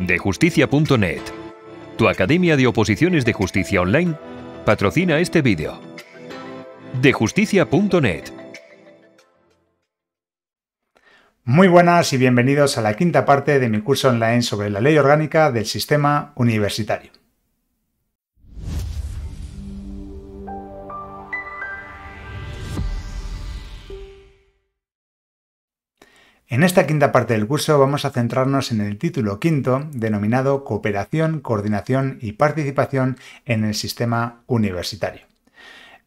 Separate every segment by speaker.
Speaker 1: Dejusticia.net, tu academia de oposiciones de justicia online, patrocina este vídeo. Dejusticia.net.
Speaker 2: Muy buenas y bienvenidos a la quinta parte de mi curso online sobre la Ley Orgánica del Sistema Universitario. En esta quinta parte del curso vamos a centrarnos en el título quinto, denominado Cooperación, Coordinación y Participación en el Sistema Universitario.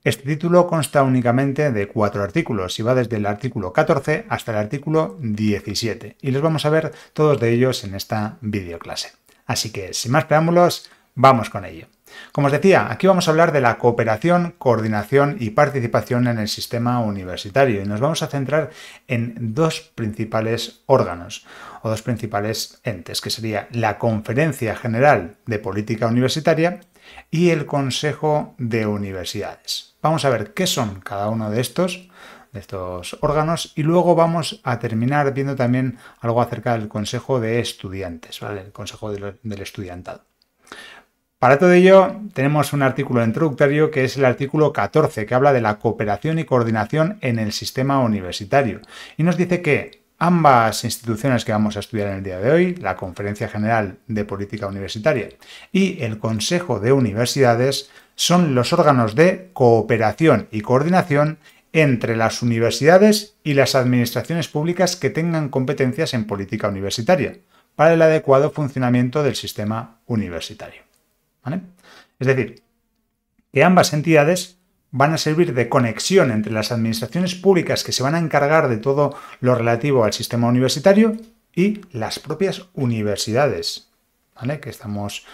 Speaker 2: Este título consta únicamente de 4 artículos y va desde el artículo 14 hasta el artículo 17 y los vamos a ver todos de ellos en esta videoclase. Así que, sin más preámbulos, vamos con ello. Como os decía, aquí vamos a hablar de la cooperación, coordinación y participación en el sistema universitario y nos vamos a centrar en dos principales órganos o dos principales entes, que sería la Conferencia General de Política Universitaria y el Consejo de Universidades. Vamos a ver qué son cada uno de estos órganos y luego vamos a terminar viendo también algo acerca del Consejo de Estudiantes, ¿vale? El Consejo del Estudiantado. Para todo ello tenemos un artículo introductorio que es el artículo 14, que habla de la cooperación y coordinación en el sistema universitario y nos dice que ambas instituciones que vamos a estudiar en el día de hoy, la Conferencia General de Política Universitaria y el Consejo de Universidades, son los órganos de cooperación y coordinación entre las universidades y las administraciones públicas que tengan competencias en política universitaria para el adecuado funcionamiento del sistema universitario. ¿Vale? Es decir, que ambas entidades van a servir de conexión entre las administraciones públicas que se van a encargar de todo lo relativo al sistema universitario y las propias universidades, ¿vale? Que estamos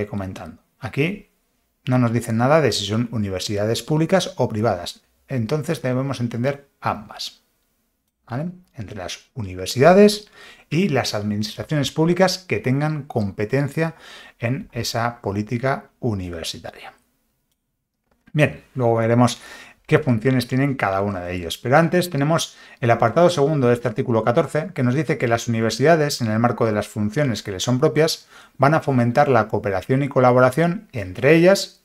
Speaker 2: comentando. Aquí no nos dicen nada de si son universidades públicas o privadas. Entonces debemos entender ambas, ¿vale? Entre las universidades y las administraciones públicas que tengan competencia en esa política universitaria. Bien, luego veremos qué funciones tienen cada uno de ellos. Pero antes tenemos el apartado segundo de este artículo 14, que nos dice que las universidades, en el marco de las funciones que les son propias, van a fomentar la cooperación y colaboración entre ellas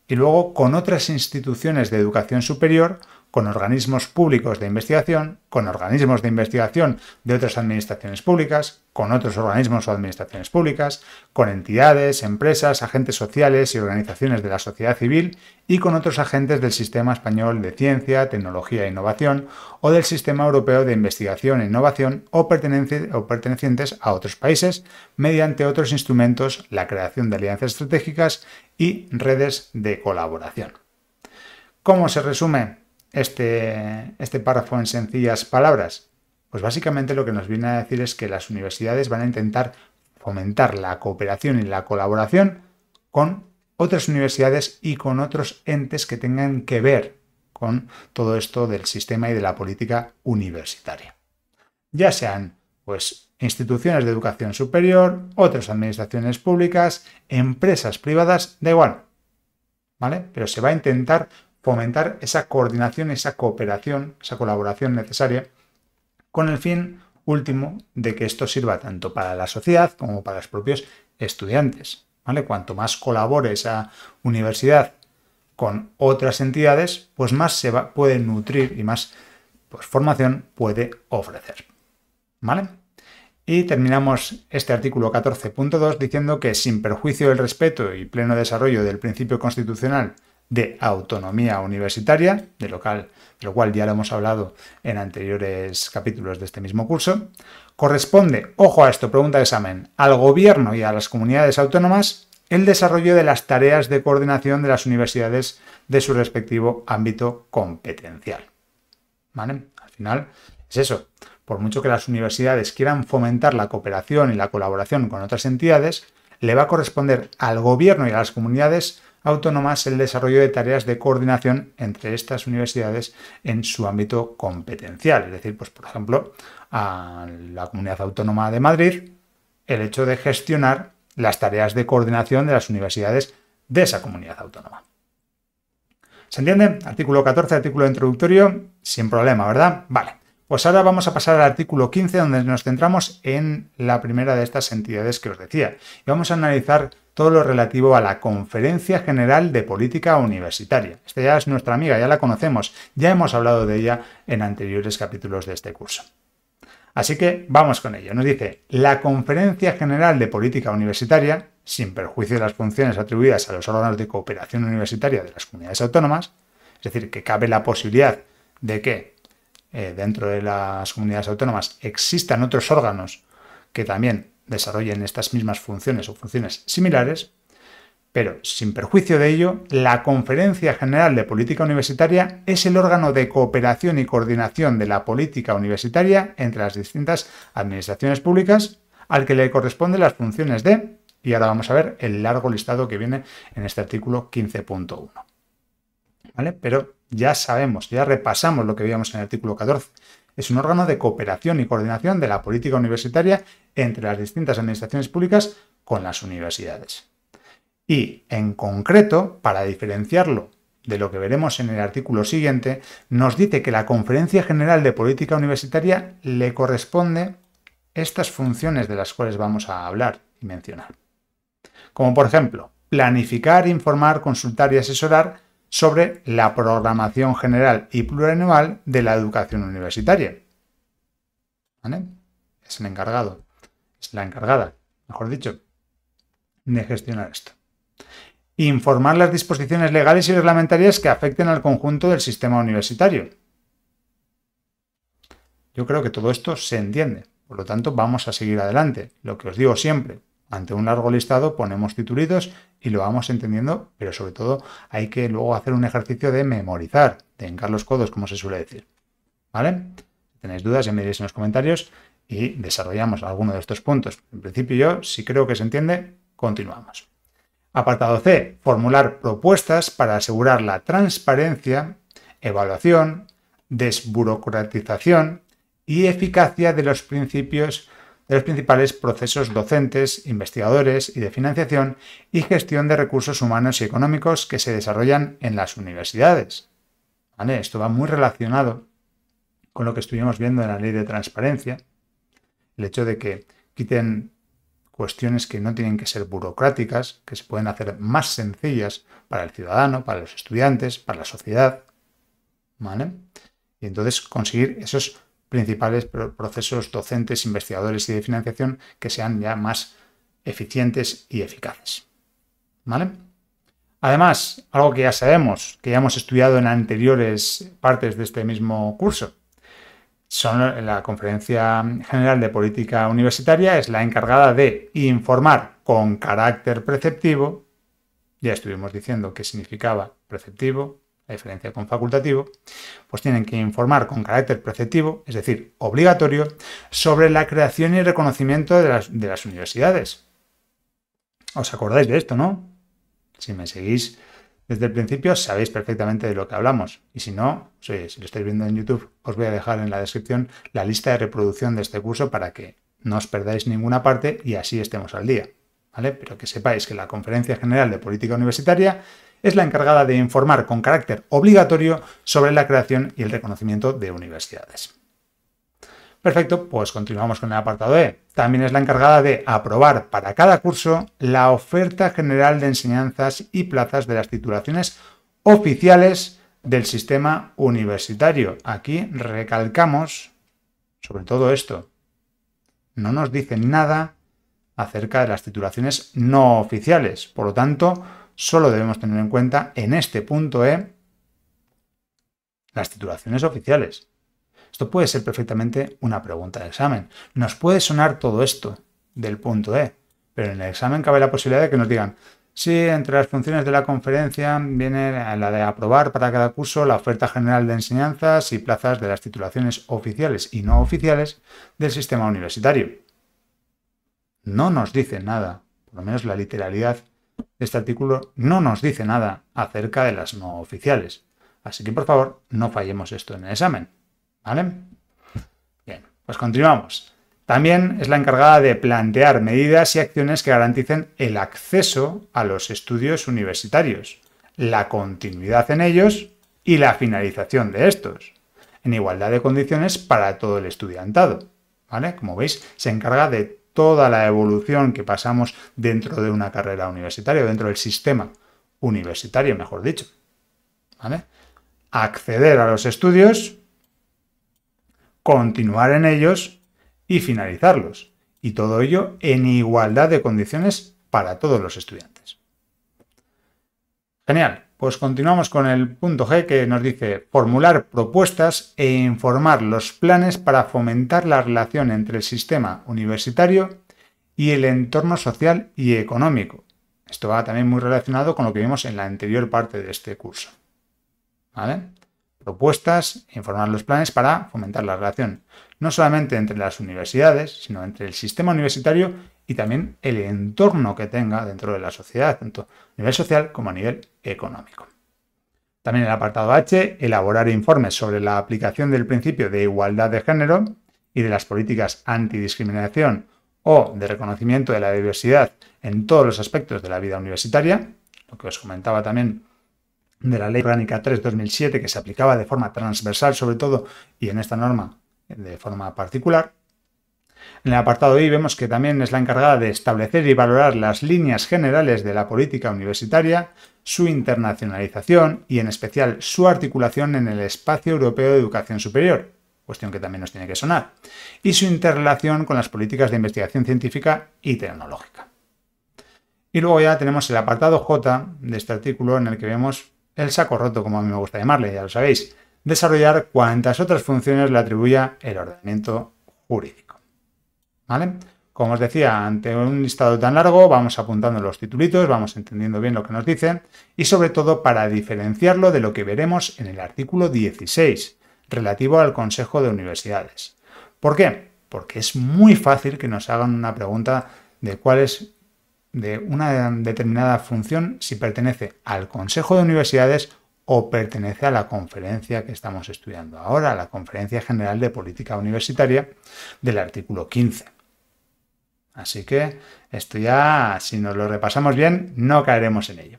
Speaker 2: y luego con otras instituciones de educación superior, con organismos públicos de investigación, con organismos de investigación de otras administraciones públicas, con otros organismos o administraciones públicas, con entidades, empresas, agentes sociales y organizaciones de la sociedad civil y con otros agentes del Sistema Español de Ciencia, Tecnología e Innovación o del Sistema Europeo de Investigación e Innovación o pertenecientes a otros países mediante otros instrumentos, la creación de alianzas estratégicas y redes de colaboración. ¿Cómo se resume este párrafo en sencillas palabras? Pues básicamente lo que nos viene a decir es que las universidades van a intentar fomentar la cooperación y la colaboración con otras universidades y con otros entes que tengan que ver con todo esto del sistema y de la política universitaria. Ya sean, pues, instituciones de educación superior, otras administraciones públicas, empresas privadas, da igual, ¿vale? Pero se va a intentar fomentar esa coordinación, esa cooperación, esa colaboración necesaria con el fin último de que esto sirva tanto para la sociedad como para los propios estudiantes, ¿vale? Cuanto más colabore esa universidad con otras entidades, pues más se puede nutrir y más formación puede ofrecer, ¿vale? Y terminamos este artículo 14.2 diciendo que sin perjuicio del respeto y pleno desarrollo del principio constitucional de autonomía universitaria, de lo cual ya lo hemos hablado en anteriores capítulos de este mismo curso, corresponde, ojo a esto, pregunta de examen, al gobierno y a las comunidades autónomas el desarrollo de las tareas de coordinación de las universidades de su respectivo ámbito competencial. ¿Vale? Al final es eso. Por mucho que las universidades quieran fomentar la cooperación y la colaboración con otras entidades, le va a corresponder al gobierno y a las comunidades autónomas el desarrollo de tareas de coordinación entre estas universidades en su ámbito competencial. Es decir, pues por ejemplo, a la Comunidad Autónoma de Madrid, el hecho de gestionar las tareas de coordinación de las universidades de esa comunidad autónoma. ¿Se entiende? Artículo 14, artículo introductorio, sin problema, ¿verdad? Vale. Pues ahora vamos a pasar al artículo 15, donde nos centramos en la primera de estas entidades que os decía. Y vamos a analizar todo lo relativo a la Conferencia General de Política Universitaria. Esta ya es nuestra amiga, ya la conocemos, ya hemos hablado de ella en anteriores capítulos de este curso. Así que vamos con ello. Nos dice, la Conferencia General de Política Universitaria, sin perjuicio de las funciones atribuidas a los órganos de cooperación universitaria de las comunidades autónomas, es decir, que cabe la posibilidad de que dentro de las comunidades autónomas existan otros órganos que también desarrollen estas mismas funciones o funciones similares, pero sin perjuicio de ello, la Conferencia General de Política Universitaria es el órgano de cooperación y coordinación de la política universitaria entre las distintas administraciones públicas al que le corresponden las funciones de, y ahora vamos a ver el largo listado que viene en este artículo 15.1. ¿Vale? Pero ya sabemos, ya repasamos lo que veíamos en el artículo 14. Es un órgano de cooperación y coordinación de la política universitaria entre las distintas administraciones públicas con las universidades. Y, en concreto, para diferenciarlo de lo que veremos en el artículo siguiente, nos dice que la Conferencia General de Política Universitaria le corresponde estas funciones de las cuales vamos a hablar y mencionar. Como por ejemplo, planificar, informar, consultar y asesorar sobre la programación general y plurianual de la educación universitaria. ¿Vale? Es el encargado, es la encargada, mejor dicho, de gestionar esto. Informar las disposiciones legales y reglamentarias que afecten al conjunto del sistema universitario. Yo creo que todo esto se entiende, por lo tanto vamos a seguir adelante. Lo que os digo siempre, ante un largo listado ponemos titulitos y lo vamos entendiendo, pero sobre todo hay que luego hacer un ejercicio de memorizar, de hincar los codos, como se suele decir. ¿Vale? Si tenéis dudas ya me diréis en los comentarios y desarrollamos alguno de estos puntos. En principio yo, si creo que se entiende, continuamos. Apartado C. Formular propuestas para asegurar la transparencia, evaluación, desburocratización y eficacia de los principales procesos docentes, investigadores y de financiación y gestión de recursos humanos y económicos que se desarrollan en las universidades. ¿Vale? Esto va muy relacionado con lo que estuvimos viendo en la ley de transparencia, el hecho de que quiten cuestiones que no tienen que ser burocráticas, que se pueden hacer más sencillas para el ciudadano, para los estudiantes, para la sociedad, ¿vale? Y entonces conseguir esos principales procesos docentes, investigadores y de financiación que sean ya más eficientes y eficaces, ¿vale? Además, algo que ya sabemos, que ya hemos estudiado en anteriores partes de este mismo curso, la Conferencia General de Política Universitaria es la encargada de informar con carácter preceptivo, ya estuvimos diciendo qué significaba preceptivo, la diferencia con facultativo, pues tienen que informar con carácter preceptivo, es decir, obligatorio, sobre la creación y reconocimiento de las universidades. ¿Os acordáis de esto, no? Si me seguís desde el principio sabéis perfectamente de lo que hablamos. Y si no, si lo estáis viendo en YouTube, os voy a dejar en la descripción la lista de reproducción de este curso para que no os perdáis ninguna parte y así estemos al día, ¿vale? Pero que sepáis que la Conferencia General de Política Universitaria es la encargada de informar con carácter obligatorio sobre la creación y el reconocimiento de universidades. Perfecto, pues continuamos con el apartado E. También es la encargada de aprobar para cada curso la oferta general de enseñanzas y plazas de las titulaciones oficiales del sistema universitario. Aquí recalcamos sobre todo esto. No nos dicen nada acerca de las titulaciones no oficiales. Por lo tanto, solo debemos tener en cuenta en este punto E las titulaciones oficiales. Esto puede ser perfectamente una pregunta de examen. Nos puede sonar todo esto del punto E, pero en el examen cabe la posibilidad de que nos digan sí, entre las funciones de la conferencia viene la de aprobar para cada curso la oferta general de enseñanzas y plazas de las titulaciones oficiales y no oficiales del sistema universitario. No nos dice nada, por lo menos la literalidad de este artículo no nos dice nada acerca de las no oficiales. Así que, por favor, no fallemos esto en el examen. ¿Vale? Bien, pues continuamos. También es la encargada de plantear medidas y acciones que garanticen el acceso a los estudios universitarios, la continuidad en ellos y la finalización de estos. en igualdad de condiciones para todo el estudiantado, ¿vale? Como veis, se encarga de toda la evolución que pasamos dentro de una carrera universitaria, o dentro del sistema universitario, mejor dicho, ¿vale? Acceder a los estudios, continuar en ellos y finalizarlos. Y todo ello en igualdad de condiciones para todos los estudiantes. Genial, pues continuamos con el punto G, que nos dice formular propuestas e informar los planes para fomentar la relación entre el sistema universitario y el entorno social y económico. Esto va también muy relacionado con lo que vimos en la anterior parte de este curso, ¿vale? Propuestas e informar los planes para fomentar la relación no solamente entre las universidades, sino entre el sistema universitario y también el entorno que tenga dentro de la sociedad, tanto a nivel social como a nivel económico. También el apartado H, elaborar informes sobre la aplicación del principio de igualdad de género y de las políticas antidiscriminación o de reconocimiento de la diversidad en todos los aspectos de la vida universitaria, lo que os comentaba también de la Ley Orgánica 3/2007, que se aplicaba de forma transversal sobre todo, y en esta norma de forma particular. En el apartado I vemos que también es la encargada de establecer y valorar las líneas generales de la política universitaria, su internacionalización y en especial su articulación en el espacio europeo de educación superior, cuestión que también nos tiene que sonar, y su interrelación con las políticas de investigación científica y tecnológica. Y luego ya tenemos el apartado J de este artículo, en el que vemos el saco roto, como a mí me gusta llamarle, ya lo sabéis, desarrollar cuantas otras funciones le atribuya el ordenamiento jurídico, ¿vale? Como os decía, ante un listado tan largo vamos apuntando los titulitos, vamos entendiendo bien lo que nos dicen y sobre todo para diferenciarlo de lo que veremos en el artículo 16, relativo al Consejo de Universidades. ¿Por qué? Porque es muy fácil que nos hagan una pregunta de cuál es de una determinada función, si pertenece al Consejo de Universidades o pertenece a la conferencia que estamos estudiando ahora, la Conferencia General de Política Universitaria del artículo 15. Así que esto ya, si nos lo repasamos bien, no caeremos en ello.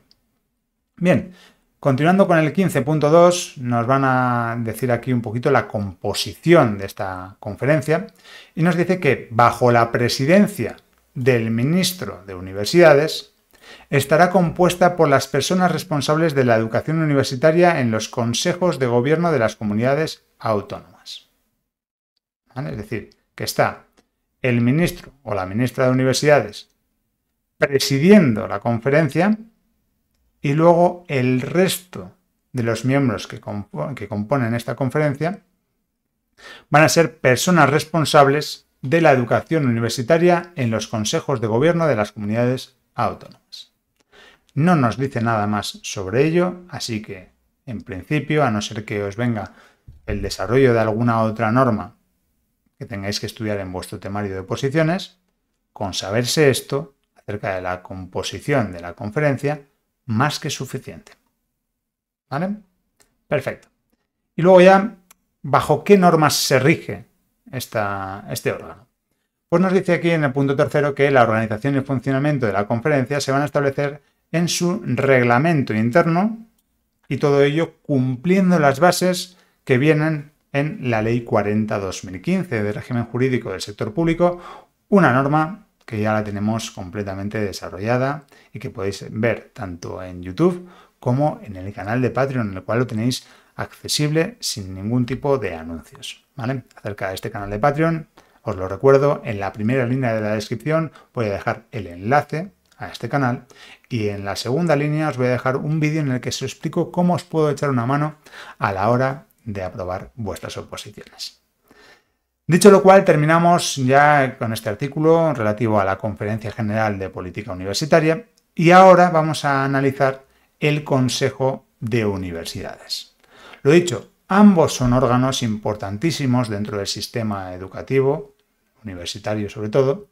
Speaker 2: Bien, continuando con el 15.2, nos van a decir aquí un poquito la composición de esta conferencia y nos dice que bajo la presidencia del ministro de Universidades estará compuesta por las personas responsables de la educación universitaria en los consejos de gobierno de las comunidades autónomas. ¿Vale? Es decir, que está el ministro o la ministra de Universidades presidiendo la conferencia y luego el resto de los miembros que componen esta conferencia van a ser personas responsables de la educación universitaria en los consejos de gobierno de las comunidades autónomas. No nos dice nada más sobre ello, así que, en principio, a no ser que os venga el desarrollo de alguna otra norma que tengáis que estudiar en vuestro temario de oposiciones, con saberse esto acerca de la composición de la conferencia, más que suficiente. ¿Vale? Perfecto. Y luego ya, ¿bajo qué normas se rige este órgano? Pues nos dice aquí en el punto tercero que la organización y el funcionamiento de la conferencia se van a establecer en su reglamento interno y todo ello cumpliendo las bases que vienen en la Ley 40/2015 de régimen jurídico del sector público, una norma que ya la tenemos completamente desarrollada y que podéis ver tanto en YouTube como en el canal de Patreon, en el cual lo tenéis accesible sin ningún tipo de anuncios, ¿vale? Acerca de este canal de Patreon, os lo recuerdo, en la primera línea de la descripción voy a dejar el enlace a este canal y en la segunda línea os voy a dejar un vídeo en el que os explico cómo os puedo echar una mano a la hora de aprobar vuestras oposiciones. Dicho lo cual, terminamos ya con este artículo relativo a la Conferencia General de Política Universitaria y ahora vamos a analizar el Consejo de Universidades. Lo dicho, ambos son órganos importantísimos dentro del sistema educativo, universitario sobre todo,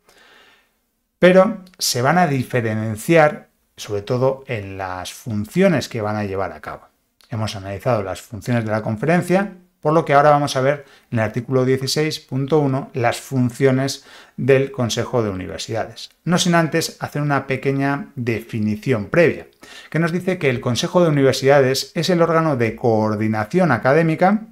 Speaker 2: pero se van a diferenciar sobre todo en las funciones que van a llevar a cabo. Hemos analizado las funciones de la conferencia, por lo que ahora vamos a ver en el artículo 16.1 las funciones del Consejo de Universidades. No sin antes hacer una pequeña definición previa, que nos dice que el Consejo de Universidades es el órgano de coordinación académica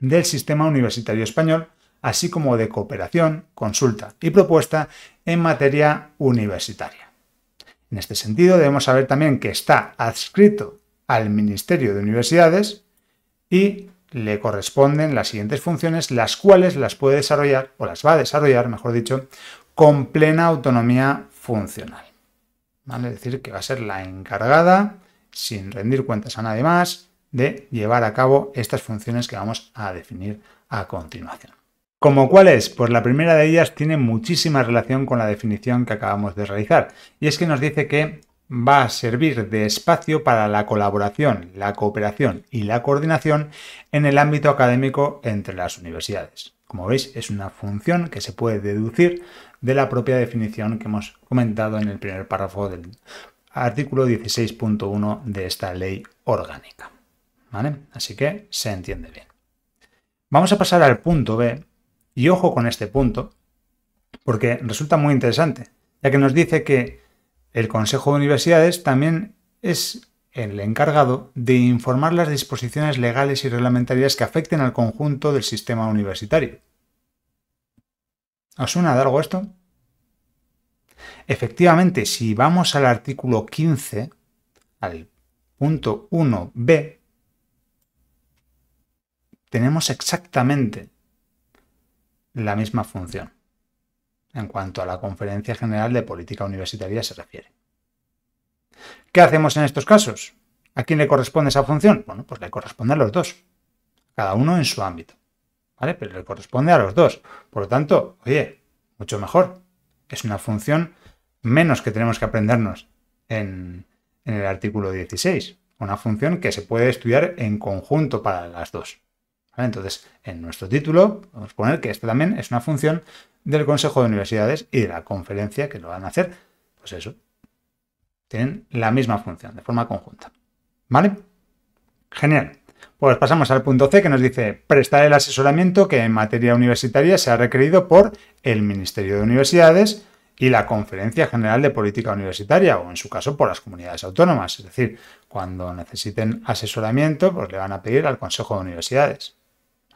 Speaker 2: del sistema universitario español, así como de cooperación, consulta y propuesta en materia universitaria. En este sentido, debemos saber también que está adscrito al Ministerio de Universidades y le corresponden las siguientes funciones, las cuales las puede desarrollar, o las va a desarrollar, mejor dicho, con plena autonomía funcional. ¿Vale? Es decir, que va a ser la encargada, sin rendir cuentas a nadie más, de llevar a cabo estas funciones que vamos a definir a continuación. ¿Como cuáles? Pues la primera de ellas tiene muchísima relación con la definición que acabamos de realizar, y es que nos dice que va a servir de espacio para la colaboración, la cooperación y la coordinación en el ámbito académico entre las universidades. Como veis, es una función que se puede deducir de la propia definición que hemos comentado en el primer párrafo del artículo 16.1 de esta ley orgánica. ¿Vale? Así que se entiende bien. Vamos a pasar al punto B, y ojo con este punto, porque resulta muy interesante, ya que nos dice que el Consejo de Universidades también es el encargado de informar las disposiciones legales y reglamentarias que afecten al conjunto del sistema universitario. ¿Os suena de algo esto? Efectivamente, si vamos al artículo 15, al punto 1b, tenemos exactamente la misma función en cuanto a la Conferencia General de Política Universitaria se refiere. ¿Qué hacemos en estos casos? ¿A quién le corresponde esa función? Bueno, pues le corresponde a los dos, cada uno en su ámbito, ¿vale? Pero le corresponde a los dos. Por lo tanto, oye, mucho mejor. Es una función menos que tenemos que aprendernos en el artículo 16. Una función que se puede estudiar en conjunto para las dos. ¿Vale? Entonces, en nuestro título vamos a poner que esta también es una función del Consejo de Universidades y de la conferencia que lo van a hacer. Pues eso, tienen la misma función, de forma conjunta. ¿Vale? Genial. Pues pasamos al punto C, que nos dice prestar el asesoramiento que en materia universitaria se ha requerido por el Ministerio de Universidades y la Conferencia General de Política Universitaria, o en su caso por las comunidades autónomas. Es decir, cuando necesiten asesoramiento, pues le van a pedir al Consejo de Universidades.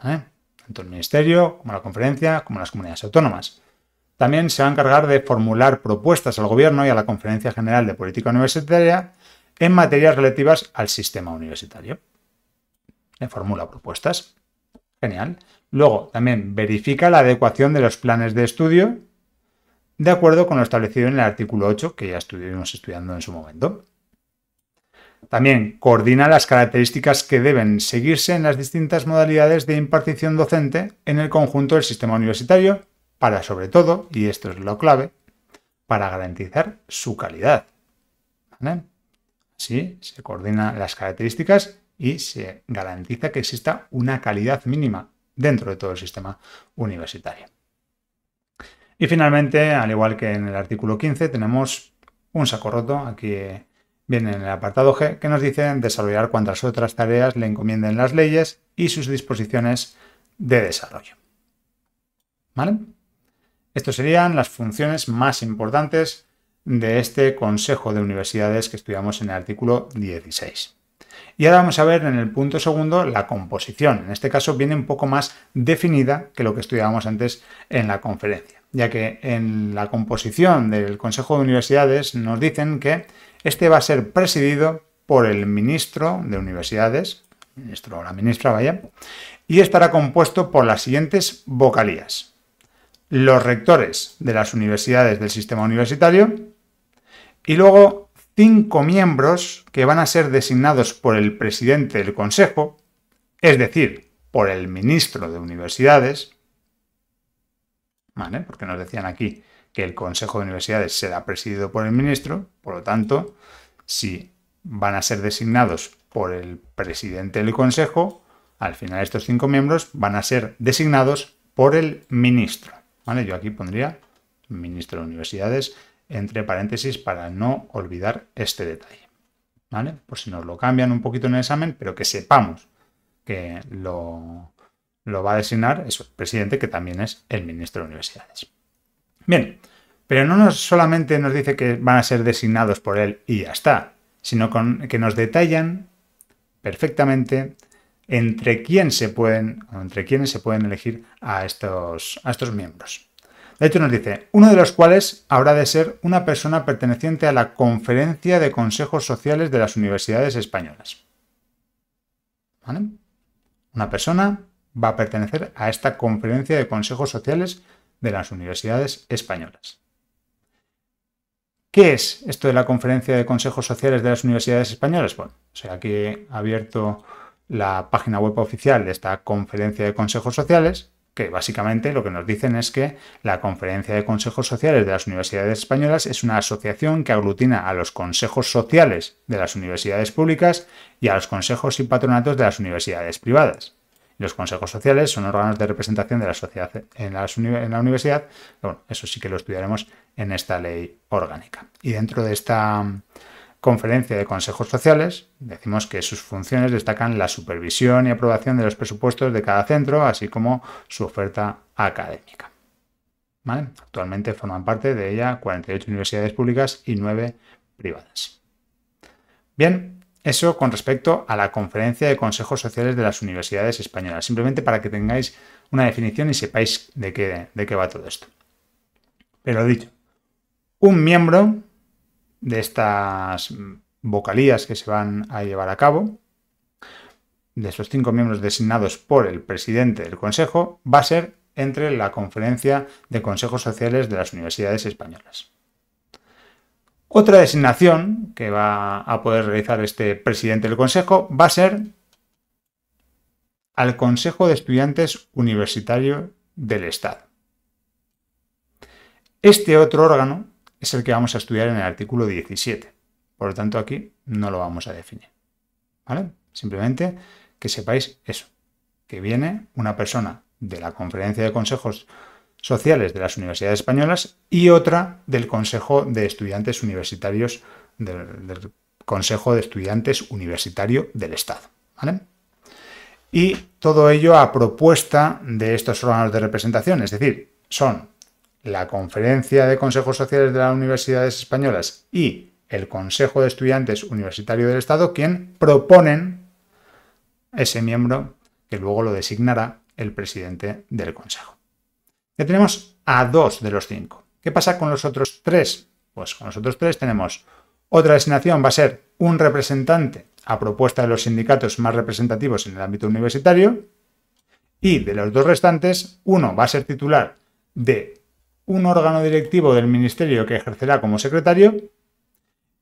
Speaker 2: ¿Vale? Tanto el Ministerio, como la Conferencia, como las comunidades autónomas. También se va a encargar de formular propuestas al Gobierno y a la Conferencia General de Política Universitaria en materias relativas al sistema universitario. Le formula propuestas. Genial. Luego, también verifica la adecuación de los planes de estudio de acuerdo con lo establecido en el artículo 8, que ya estuvimos estudiando en su momento. También coordina las características que deben seguirse en las distintas modalidades de impartición docente en el conjunto del sistema universitario para, sobre todo, y esto es lo clave, para garantizar su calidad. ¿Vale? Así se coordinan las características y se garantiza que exista una calidad mínima dentro de todo el sistema universitario. Y finalmente, al igual que en el artículo 15, tenemos un saco roto, aquí viene en el apartado G, que nos dice desarrollar cuantas otras tareas le encomienden las leyes y sus disposiciones de desarrollo. ¿Vale? Estas serían las funciones más importantes de este Consejo de Universidades que estudiamos en el artículo 16. Y ahora vamos a ver en el punto segundo la composición. En este caso viene un poco más definida que lo que estudiábamos antes en la conferencia, ya que en la composición del Consejo de Universidades nos dicen que este va a ser presidido por el ministro de Universidades, ministro o la ministra, vaya, y estará compuesto por las siguientes vocalías: los rectores de las universidades del sistema universitario y luego 5 miembros que van a ser designados por el presidente del Consejo, es decir, por el ministro de Universidades, ¿vale? Porque nos decían aquí que el Consejo de Universidades será presidido por el ministro, por lo tanto, si van a ser designados por el presidente del Consejo, al final estos 5 miembros van a ser designados por el ministro. ¿Vale? Yo aquí pondría ministro de Universidades entre paréntesis para no olvidar este detalle. ¿Vale? Por si nos lo cambian un poquito en el examen, pero que sepamos que lo va a designar el presidente, que también es el ministro de Universidades. Bien, pero no solamente nos dice que van a ser designados por él y ya está, sino que nos detallan perfectamente entre quiénes se pueden elegir a estos miembros. De hecho, nos dice, uno de los cuales habrá de ser una persona perteneciente a la Conferencia de Consejos Sociales de las Universidades Españolas. ¿Vale? Una persona va a pertenecer a esta Conferencia de Consejos Sociales de las Universidades Españolas. ¿Qué es esto de la Conferencia de Consejos Sociales de las Universidades Españolas? Bueno, aquí he abierto la página web oficial de esta Conferencia de Consejos Sociales, que básicamente lo que nos dicen es que la Conferencia de Consejos Sociales de las Universidades Españolas es una asociación que aglutina a los consejos sociales de las universidades públicas y a los consejos y patronatos de las universidades privadas. Los consejos sociales son órganos de representación de la sociedad en la universidad. Bueno, eso sí que lo estudiaremos en esta ley orgánica. Y dentro de esta Conferencia de Consejos Sociales, decimos que sus funciones destacan la supervisión y aprobación de los presupuestos de cada centro, así como su oferta académica. ¿Vale? Actualmente forman parte de ella 48 universidades públicas y 9 privadas. Bien, eso con respecto a la Conferencia de Consejos Sociales de las Universidades Españolas, simplemente para que tengáis una definición y sepáis de qué va todo esto. Pero dicho, un miembro de estas vocalías que se van a llevar a cabo, de esos 5 miembros designados por el presidente del Consejo, va a ser entre la Conferencia de Consejos Sociales de las Universidades Españolas. Otra designación que va a poder realizar este presidente del Consejo va a ser al Consejo de Estudiantes Universitario del Estado. Este otro órgano es el que vamos a estudiar en el artículo 17. Por lo tanto, aquí no lo vamos a definir. ¿Vale? Simplemente que sepáis eso, que viene una persona de la Conferencia de Consejos Sociales de las Universidades Españolas y otra del Consejo de Estudiantes Universitarios del Consejo de Estudiantes Universitario del Estado. ¿Vale? Y todo ello a propuesta de estos órganos de representación, es decir, son la Conferencia de Consejos Sociales de las Universidades Españolas y el Consejo de Estudiantes Universitario del Estado quien proponen ese miembro que luego lo designará el presidente del Consejo. Ya tenemos a 2 de los 5. ¿Qué pasa con los otros 3? Pues con los otros 3 tenemos otra designación, va a ser un representante a propuesta de los sindicatos más representativos en el ámbito universitario y de los 2 restantes, uno va a ser titular de un órgano directivo del ministerio que ejercerá como secretario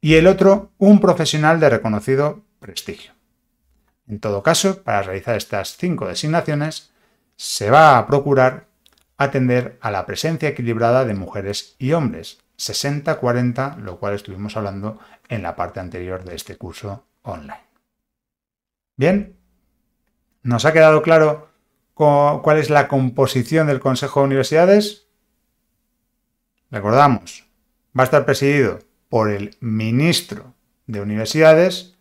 Speaker 2: y el otro un profesional de reconocido prestigio. En todo caso, para realizar estas 5 designaciones, se va a procurar atender a la presencia equilibrada de mujeres y hombres, 60-40, lo cual estuvimos hablando en la parte anterior de este curso online. Bien, ¿nos ha quedado claro cuál es la composición del Consejo de Universidades? Recordamos, va a estar presidido por el ministro de Universidades,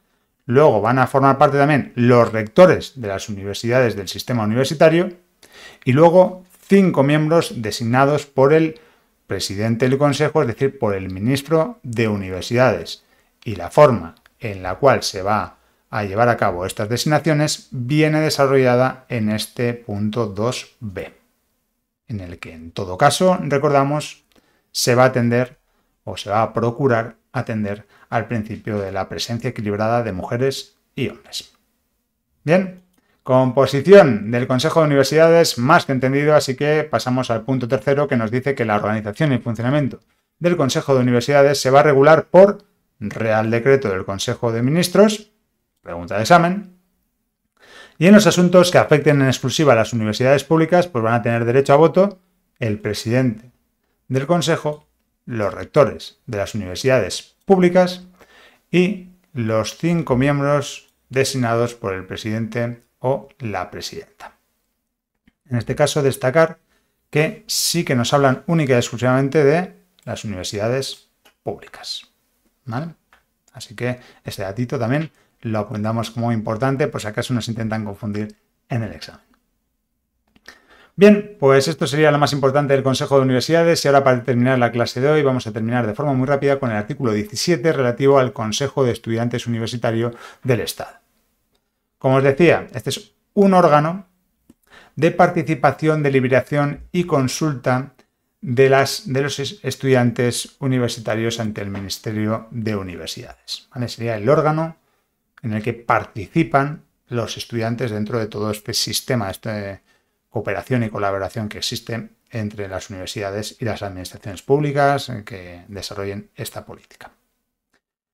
Speaker 2: luego van a formar parte también los rectores de las universidades del sistema universitario y luego 5 miembros designados por el presidente del Consejo, es decir, por el ministro de Universidades. Y la forma en la cual se va a llevar a cabo estas designaciones viene desarrollada en este punto 2b, en el que en todo caso, recordamos, se va a atender o se va a procurar atender al principio de la presencia equilibrada de mujeres y hombres. Bien, composición del Consejo de Universidades más que entendido, así que pasamos al punto 3 que nos dice que la organización y funcionamiento del Consejo de Universidades se va a regular por Real Decreto del Consejo de Ministros, pregunta de examen, y en los asuntos que afecten en exclusiva a las universidades públicas, pues van a tener derecho a voto el presidente del Consejo, los rectores de las universidades públicas y los 5 miembros designados por el presidente o la presidenta. En este caso, destacar que sí que nos hablan única y exclusivamente de las universidades públicas. ¿Vale? Así que ese datito también lo apuntamos como importante por si acaso nos intentan confundir en el examen. Bien, pues esto sería lo más importante del Consejo de Universidades y ahora para terminar la clase de hoy vamos a terminar de forma muy rápida con el artículo 17 relativo al Consejo de Estudiantes Universitario del Estado. Como os decía, este es un órgano de participación, deliberación y consulta de los estudiantes universitarios ante el Ministerio de Universidades. ¿Vale? Sería el órgano en el que participan los estudiantes dentro de todo este sistema de cooperación y colaboración que existe entre las universidades y las administraciones públicas que desarrollen esta política.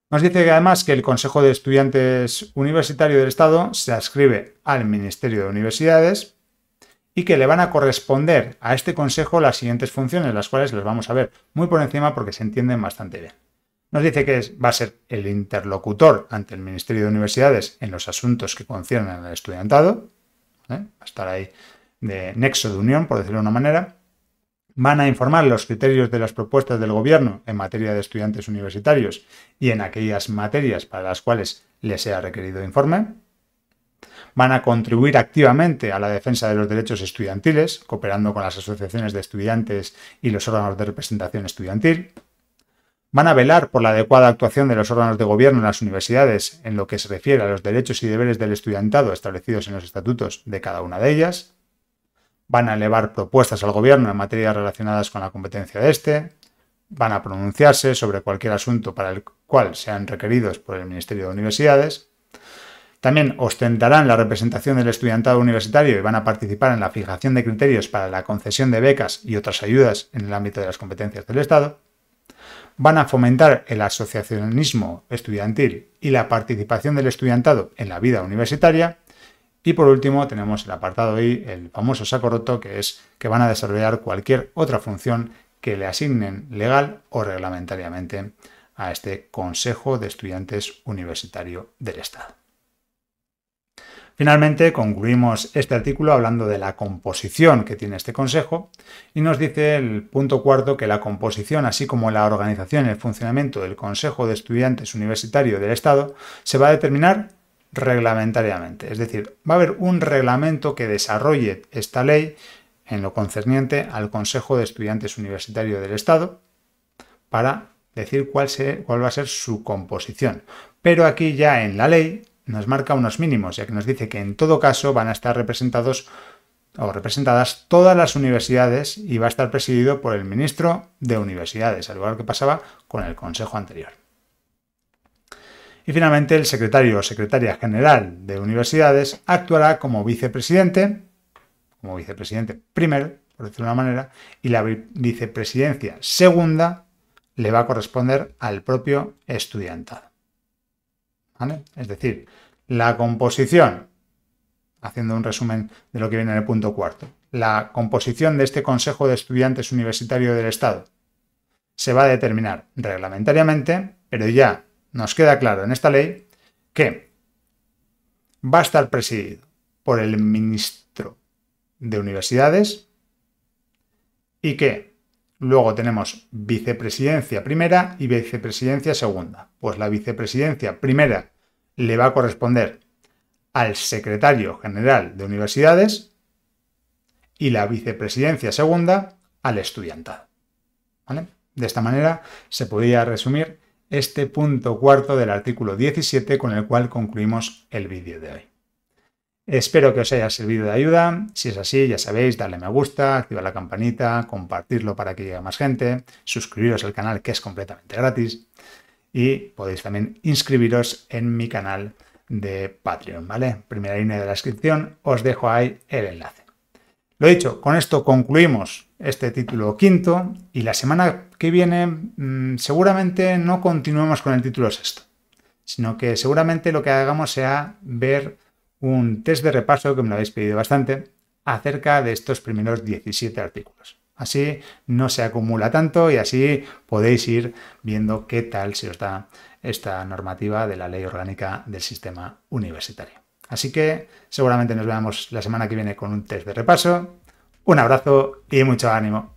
Speaker 2: Nos dice que además que el Consejo de Estudiantes Universitario del Estado se adscribe al Ministerio de Universidades y que le van a corresponder a este consejo las siguientes funciones, las cuales las vamos a ver muy por encima porque se entienden bastante bien. Nos dice que va a ser el interlocutor ante el Ministerio de Universidades en los asuntos que conciernen al estudiantado, va a estar ahí de nexo de unión, por decirlo de una manera. Van a informar los criterios de las propuestas del Gobierno en materia de estudiantes universitarios y en aquellas materias para las cuales les sea requerido informe. Van a contribuir activamente a la defensa de los derechos estudiantiles, cooperando con las asociaciones de estudiantes y los órganos de representación estudiantil. Van a velar por la adecuada actuación de los órganos de gobierno en las universidades en lo que se refiere a los derechos y deberes del estudiantado establecidos en los estatutos de cada una de ellas. Van a elevar propuestas al Gobierno en materias relacionadas con la competencia de este. Van a pronunciarse sobre cualquier asunto para el cual sean requeridos por el Ministerio de Universidades. También ostentarán la representación del estudiantado universitario y van a participar en la fijación de criterios para la concesión de becas y otras ayudas en el ámbito de las competencias del Estado. Van a fomentar el asociacionismo estudiantil y la participación del estudiantado en la vida universitaria. Y por último tenemos el apartado I, el famoso saco roto, que es que van a desarrollar cualquier otra función que le asignen legal o reglamentariamente a este Consejo de Estudiantes Universitario del Estado. Finalmente, concluimos este artículo hablando de la composición que tiene este consejo y nos dice el punto cuarto que la composición, así como la organización y el funcionamiento del Consejo de Estudiantes Universitario del Estado, se va a determinar reglamentariamente. Es decir, va a haber un reglamento que desarrolle esta ley en lo concerniente al Consejo de Estudiantes Universitario del Estado para decir cuál va a ser su composición. Pero aquí ya en la ley nos marca unos mínimos, ya que nos dice que en todo caso van a estar representados o representadas todas las universidades y va a estar presidido por el ministro de Universidades, al igual que pasaba con el consejo anterior. Y finalmente el secretario o secretaria general de universidades actuará como vicepresidente primero, por decirlo de una manera, y la vicepresidencia segunda le va a corresponder al propio estudiantado. ¿Vale? Es decir, la composición, haciendo un resumen de lo que viene en el punto cuarto, la composición de este Consejo de Estudiantes Universitario del Estado se va a determinar reglamentariamente, pero ya nos queda claro en esta ley que va a estar presidido por el ministro de Universidades y que luego tenemos vicepresidencia primera y vicepresidencia segunda. Pues la vicepresidencia primera le va a corresponder al secretario general de universidades y la vicepresidencia segunda al estudiantado. ¿Vale? De esta manera se podría resumir este punto cuarto del artículo 17 con el cual concluimos el vídeo de hoy. Espero que os haya servido de ayuda. Si es así, ya sabéis, darle me gusta, activar la campanita, compartirlo para que llegue a más gente, suscribiros al canal que es completamente gratis y podéis también inscribiros en mi canal de Patreon, ¿vale? Primera línea de la descripción, os dejo ahí el enlace. Lo dicho, con esto concluimos este título quinto y la semana que viene seguramente no continuemos con el título sexto, sino que seguramente lo que hagamos sea ver un test de repaso, que me lo habéis pedido bastante, acerca de estos primeros 17 artículos. Así no se acumula tanto y así podéis ir viendo qué tal se os da esta normativa de la Ley Orgánica del Sistema Universitario. Así que seguramente nos veamos la semana que viene con un test de repaso. Un abrazo y mucho ánimo.